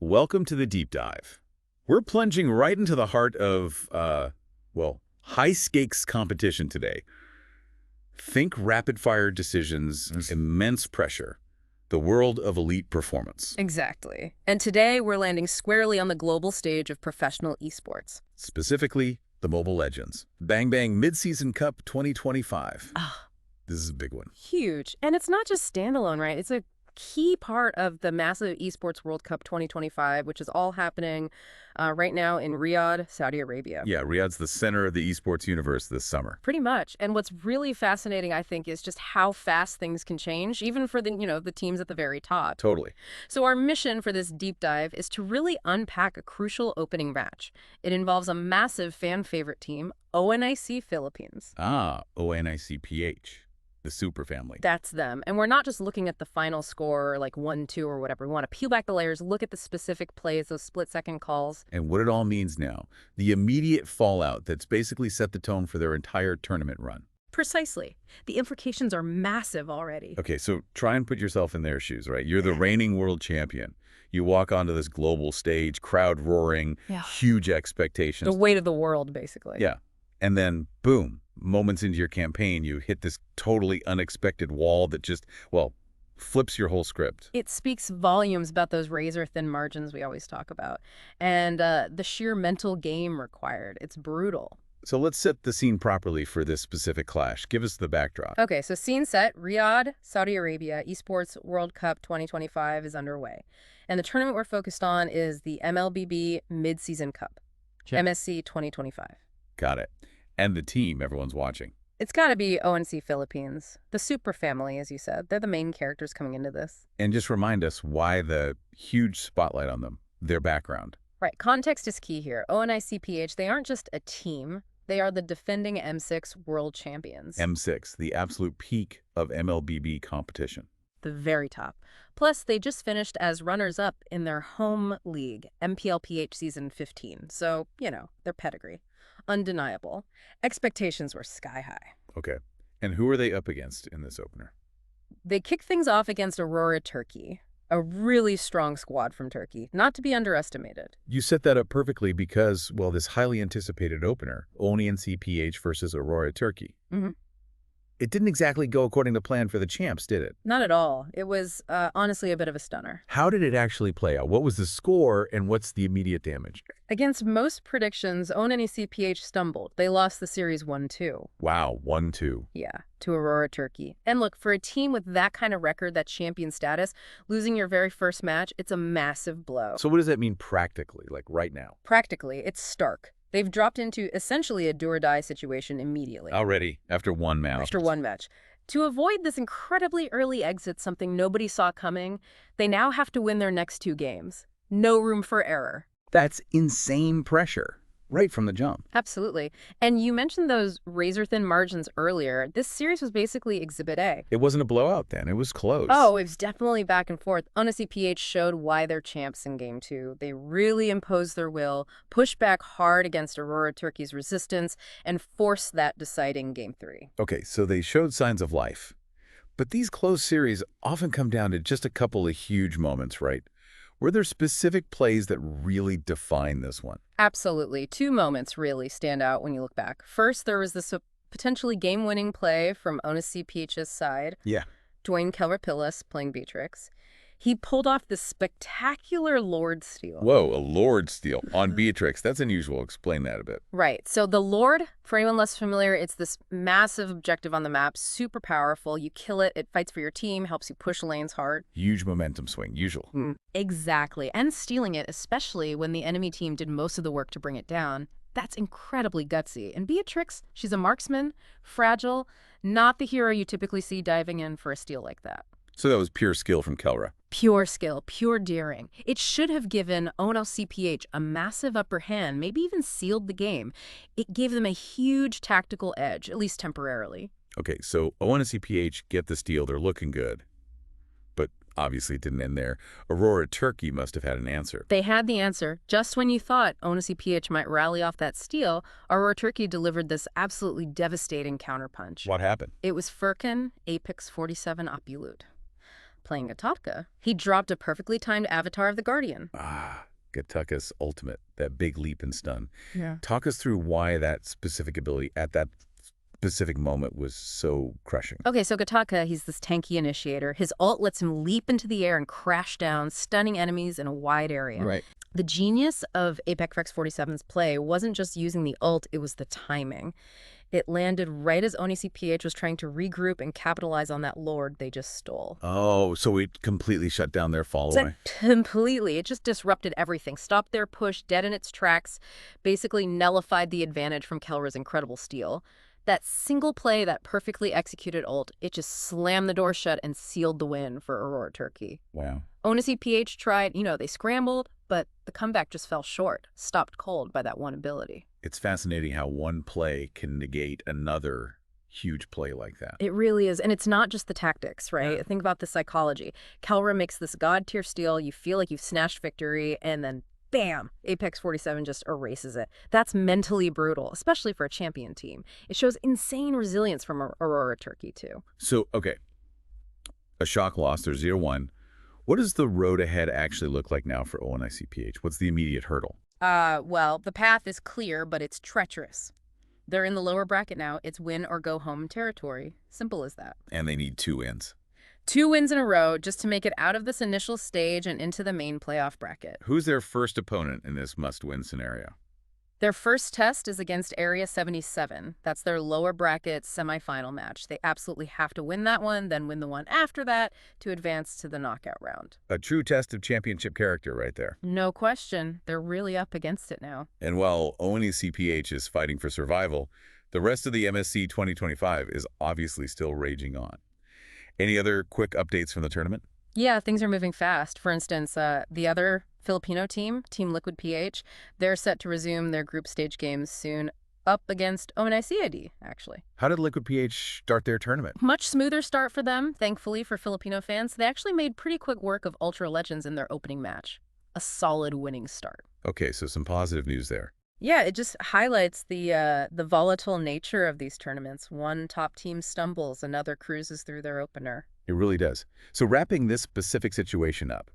welcome to the deep dive. We're plunging right into the heart of, high-stakes competition today. Think rapid-fire decisions, immense pressure, the world of elite performance. Exactly. And today we're landing squarely on the global stage of professional esports. Specifically, the Mobile Legends. Bang Bang Mid-Season Cup 2025. This is a big one. Huge. And it's not just standalone, right? It's a key part of the massive Esports World Cup 2025, which is all happening right now in Riyadh, Saudi Arabia. Yeah, Riyadh's the center of the esports universe this summer. Pretty much. And what's really fascinating, I think, is just how fast things can change, even for the teams at the very top. Totally. So our mission for this deep dive is to really unpack a crucial opening match. It involves a massive fan favorite team, ONIC Philippines. ONIC PH. The super family. That's them. And we're not just looking at the final score, like 1-2 or whatever. We want to peel back the layers, look at the specific plays, those split-second calls. And what it all means now. The immediate fallout that's basically set the tone for their entire tournament run. Precisely. The implications are massive already. Okay, so try and put yourself in their shoes, right? You're the reigning world champion. You walk onto this global stage, crowd roaring, huge expectations. The weight of the world, basically. Yeah. And then, boom, moments into your campaign, you hit this totally unexpected wall that just, flips your whole script. It speaks volumes about those razor-thin margins we always talk about. And the sheer mental game required. It's brutal. So let's set the scene properly for this specific clash. Give us the backdrop. Okay, so scene set, Riyadh, Saudi Arabia, Esports World Cup 2025 is underway. And the tournament we're focused on is the MLBB Mid-Season Cup, MSC 2025. Got it. And the team everyone's watching. It's got to be ONIC Philippines, the super family, as you said. They're the main characters coming into this. And just remind us why the huge spotlight on them, their background. Right. Context is key here. ONIC PH, they aren't just a team. They are the defending M6 world champions. M6, the absolute peak of MLBB competition. The very top. Plus, they just finished as runners-up in their home league, MPL PH Season 15. So, their pedigree. Undeniable. Expectations were sky high. Okay. And who are they up against in this opener? They kick things off against Aurora Türkiye, a really strong squad from Turkey, not to be underestimated. You set that up perfectly because, this highly anticipated opener, ONIC PH versus Aurora Türkiye. It didn't exactly go according to plan for the champs, did it? Not at all. It was honestly a bit of a stunner. How did it actually play out? What was the score and what's the immediate damage? Against most predictions, ONIC PH stumbled. They lost the series 1-2. Wow, 1-2. Yeah, to Aurora Türkiye. And look, for a team with that kind of record, that champion status, losing your very first match, it's a massive blow. So what does that mean practically, like right now? Practically, it's stark. They've dropped into essentially a do-or-die situation immediately. Already, after one match. After one match. To avoid this incredibly early exit, something nobody saw coming, they now have to win their next 2 games. No room for error. That's insane pressure, right from the jump. Absolutely. And you mentioned those razor-thin margins earlier. This series was basically Exhibit A. It wasn't a blowout then. It was close. Oh, it was definitely back and forth. ONIC PH showed why they're champs in Game 2. They really imposed their will, pushed back hard against Aurora Türkiye's resistance, and forced that deciding Game 3. Okay, so they showed signs of life. But these close series often come down to just a couple of huge moments, right? Were there specific plays that really define this one? Absolutely. 2 moments really stand out when you look back. First, there was this potentially game-winning play from ONIC PH's side. Yeah. Dwayne Kellerpillas playing Beatrix. He pulled off this spectacular Lord steal. Whoa, a Lord steal on Beatrix. That's unusual. Explain that a bit. Right. So the Lord, for anyone less familiar, it's this massive objective on the map, super powerful. You kill it, it fights for your team, helps you push lanes hard. Huge momentum swing, usual. Exactly. And stealing it, especially when the enemy team did most of the work to bring it down, that's incredibly gutsy. And Beatrix, she's a marksman, fragile, not the hero you typically see diving in for a steal like that. So that was pure skill from Kelra. Pure skill, pure daring. It should have given ONIC PH a massive upper hand, maybe even sealed the game. It gave them a huge tactical edge, at least temporarily. Okay, so ONIC PH get the steal. They're looking good. But obviously it didn't end there. Aurora Türkiye must have had an answer. They had the answer. Just when you thought ONIC PH might rally off that steal, Aurora Türkiye delivered this absolutely devastating counterpunch. What happened? It was Furkan Apex 47 Opulute. playing Gattaca. He dropped a perfectly timed avatar of the Guardian. Ah, Gattaca's ultimate, that big leap and stun. Yeah. Talk us through why that specific ability at that specific moment was so crushing. Okay, so Gattaca, he's this tanky initiator. His ult lets him leap into the air and crash down, stunning enemies in a wide area. Right. The genius of Apex 47's play wasn't just using the ult, it was the timing. It landed right as ONIC PH was trying to regroup and capitalize on that lord they just stole. Oh, so it completely shut down their fall away? Completely. It just disrupted everything. Stopped their push dead in its tracks, basically nullified the advantage from Kelra's incredible steal. That single play, that perfectly executed ult, it just slammed the door shut and sealed the win for Aurora Türkiye. Wow. ONIC PH tried, they scrambled, but the comeback just fell short, stopped cold by that one ability. It's fascinating how one play can negate another huge play like that. It really is. And it's not just the tactics, right? Think about the psychology. Kelra makes this god-tier steal, you feel like you've snatched victory, and then bam, Apex 47 just erases it. That's mentally brutal, especially for a champion team. It shows insane resilience from Aurora Türkiye, too. So, okay, a shock loss, they're 0-1. What does the road ahead actually look like now for ONIC PH? What's the immediate hurdle? Well, the path is clear, but it's treacherous. They're in the lower bracket now. It's win or go home territory. Simple as that. And they need 2 wins. 2 wins in a row just to make it out of this initial stage and into the main playoff bracket. Who's their first opponent in this must-win scenario? Their first test is against Area 77. That's their lower bracket semifinal match. They absolutely have to win that one, then win the one after that to advance to the knockout round. A true test of championship character right there. No question. They're really up against it now. And while ONIC PH is fighting for survival, the rest of the MSC 2025 is obviously still raging on. Any other quick updates from the tournament? Yeah, things are moving fast. For instance, the other Filipino team, Team Liquid PH, they're set to resume their group stage games soon up against ONIC, actually. How did Liquid PH start their tournament? Much smoother start for them, thankfully, for Filipino fans. They actually made pretty quick work of Ultra Legends in their opening match. A solid winning start. Okay, so some positive news there. Yeah, it just highlights the volatile nature of these tournaments. One top team stumbles, another cruises through their opener. It really does. So wrapping this specific situation up,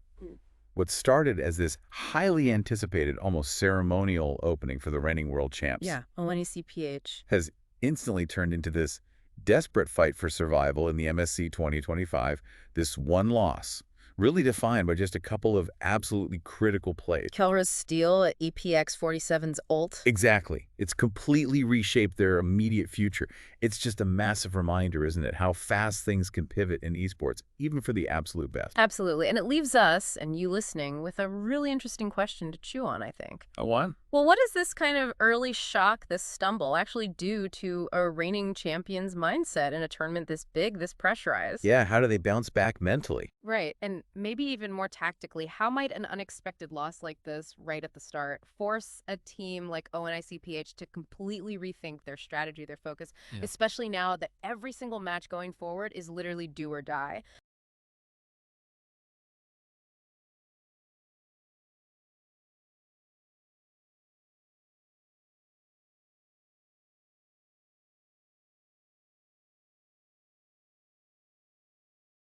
what started as this highly anticipated, almost ceremonial opening for the reigning world champs ONIC PH has instantly turned into this desperate fight for survival in the MSC 2025, this one loss, really defined by just a couple of absolutely critical plays. Kelra's steal at EPX 47's ult. Exactly. It's completely reshaped their immediate future. It's just a massive reminder, isn't it, how fast things can pivot in esports, even for the absolute best. Absolutely. And it leaves us, and you listening, with a really interesting question to chew on, I think. A what? Well, what does this kind of early shock, this stumble, actually do to a reigning champion's mindset in a tournament this big, this pressurized? Yeah, how do they bounce back mentally? Right. And maybe even more tactically, how might an unexpected loss like this right at the start force a team like ONIC PH to completely rethink their strategy, their focus, especially now that every single match going forward is literally do or die?